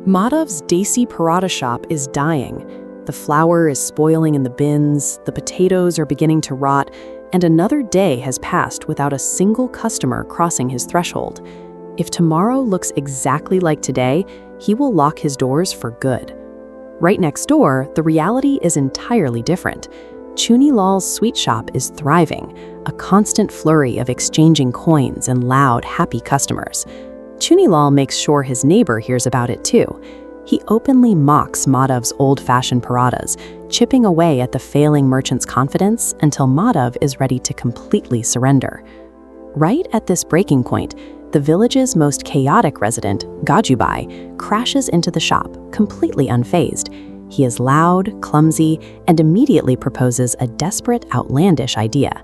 Madhav's Desi Paratha shop is dying. The flour is spoiling in the bins, the potatoes are beginning to rot, and another day has passed without a single customer crossing his threshold. If tomorrow looks exactly like today, he will lock his doors for good. Right next door, the reality is entirely different. Chuni Lal's sweet shop is thriving, a constant flurry of exchanging coins and loud, happy customers. Chuni Lal makes sure his neighbor hears about it too. He openly mocks Madhav's old-fashioned parathas, chipping away at the failing merchant's confidence until Madhav is ready to completely surrender. Right at this breaking point, the village's most chaotic resident, Gajju Bhai, crashes into the shop, completely unfazed. He is loud, clumsy, and immediately proposes a desperate, outlandish idea.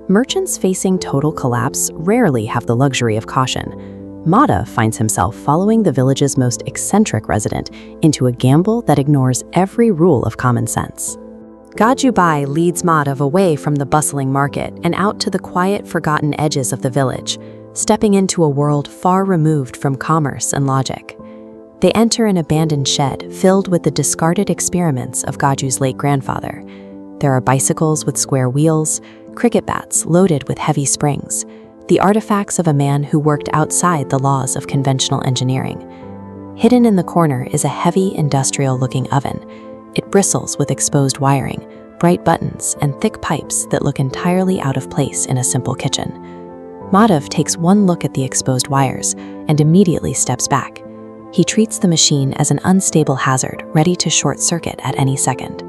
Merchants facing total collapse rarely have the luxury of caution. Madhav finds himself following the village's most eccentric resident into a gamble that ignores every rule of common sense. Gajju Bhai leads Madhav away from the bustling market and out to the quiet, forgotten edges of the village, stepping into a world far removed from commerce and logic. They enter an abandoned shed filled with the discarded experiments of Gajju's late grandfather. There are bicycles with square wheels, cricket bats loaded with heavy springs, the artifacts of a man who worked outside the laws of conventional engineering. Hidden in the corner is a heavy, industrial-looking oven. It bristles with exposed wiring, bright buttons, and thick pipes that look entirely out of place in a simple kitchen. Madhav takes one look at the exposed wires and immediately steps back. He treats the machine as an unstable hazard ready to short-circuit at any second.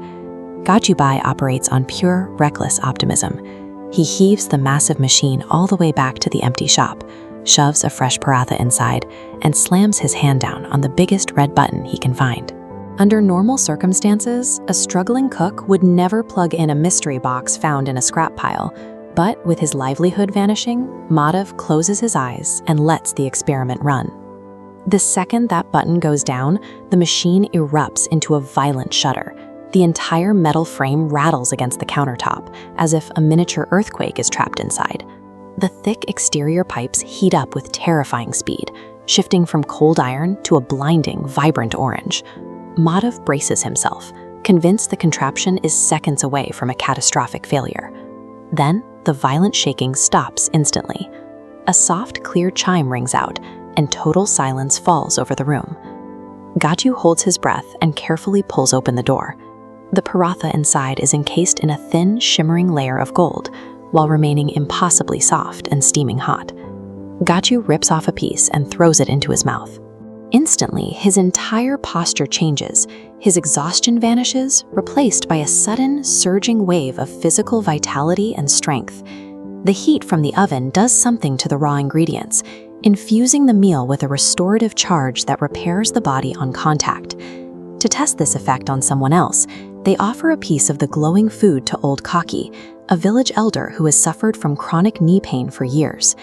Gajju Bhai operates on pure, reckless optimism. He heaves the massive machine all the way back to the empty shop, shoves a fresh paratha inside, and slams his hand down on the biggest red button he can find. Under normal circumstances, a struggling cook would never plug in a mystery box found in a scrap pile, but with his livelihood vanishing, Madhav closes his eyes and lets the experiment run. The second that button goes down, the machine erupts into a violent shudder. The entire metal frame rattles against the countertop, as if a miniature earthquake is trapped inside. The thick exterior pipes heat up with terrifying speed, shifting from cold iron to a blinding, vibrant orange. Madhav braces himself, convinced the contraption is seconds away from a catastrophic failure. Then, the violent shaking stops instantly. A soft, clear chime rings out, and total silence falls over the room. Gajju holds his breath and carefully pulls open the door. The paratha inside is encased in a thin, shimmering layer of gold, while remaining impossibly soft and steaming hot. Gajju rips off a piece and throws it into his mouth. Instantly, his entire posture changes. His exhaustion vanishes, replaced by a sudden, surging wave of physical vitality and strength. The heat from the oven does something to the raw ingredients, infusing the meal with a restorative charge that repairs the body on contact. To test this effect on someone else, they offer a piece of the glowing food to old Kaki, a village elder who has suffered from chronic knee pain for years.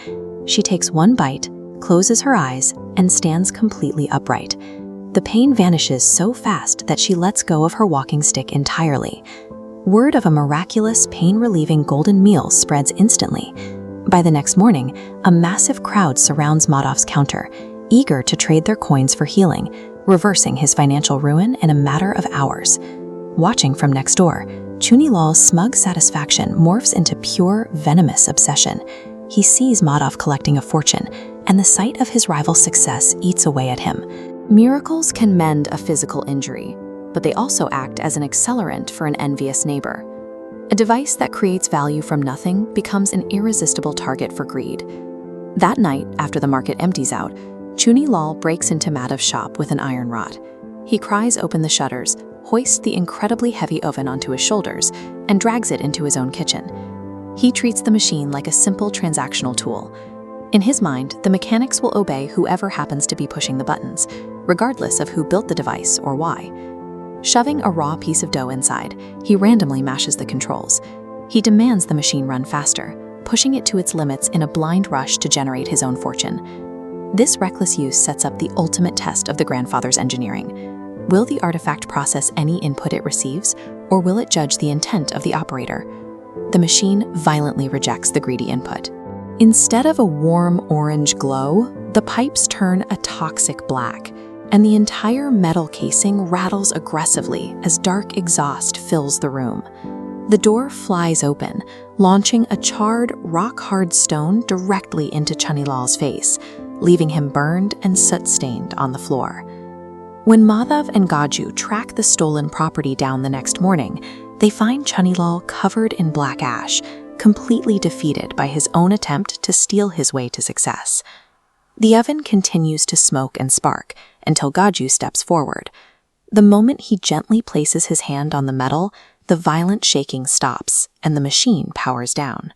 She takes one bite, closes her eyes, and stands completely upright. The pain vanishes so fast that she lets go of her walking stick entirely. Word of a miraculous, pain-relieving golden meal spreads instantly. By the next morning, a massive crowd surrounds Madhav's counter, eager to trade their coins for healing, reversing his financial ruin in a matter of hours. Watching from next door, Chuni Lal's smug satisfaction morphs into pure, venomous obsession. He sees Madhav collecting a fortune, and the sight of his rival's success eats away at him. Miracles can mend a physical injury, but they also act as an accelerant for an envious neighbor. A device that creates value from nothing becomes an irresistible target for greed. That night, after the market empties out, Chuni Lal breaks into Madhav's shop with an iron rod. He cries open the shutters, hoists the incredibly heavy oven onto his shoulders, and drags it into his own kitchen. He treats the machine like a simple transactional tool. In his mind, the mechanics will obey whoever happens to be pushing the buttons, regardless of who built the device or why. Shoving a raw piece of dough inside, he randomly mashes the controls. He demands the machine run faster, pushing it to its limits in a blind rush to generate his own fortune. This reckless use sets up the ultimate test of the grandfather's engineering. Will the artifact process any input it receives, or will it judge the intent of the operator? The machine violently rejects the greedy input. Instead of a warm orange glow, the pipes turn a toxic black. and the entire metal casing rattles aggressively as dark exhaust fills the room. The door flies open, launching a charred, rock-hard stone directly into Chanilal's face, leaving him burned and soot-stained on the floor. When Madhav and Gajju track the stolen property down the next morning, they find Chanilal covered in black ash, completely defeated by his own attempt to steal his way to success. The oven continues to smoke and spark until Gajju steps forward. The moment he gently places his hand on the metal, the violent shaking stops and the machine powers down.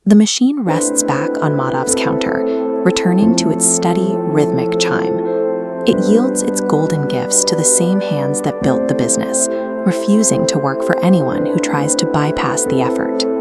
The machine rests back on Madhav's counter, returning to its steady, rhythmic chime. It yields its golden gifts to the same hands that built the business, refusing to work for anyone who tries to bypass the effort.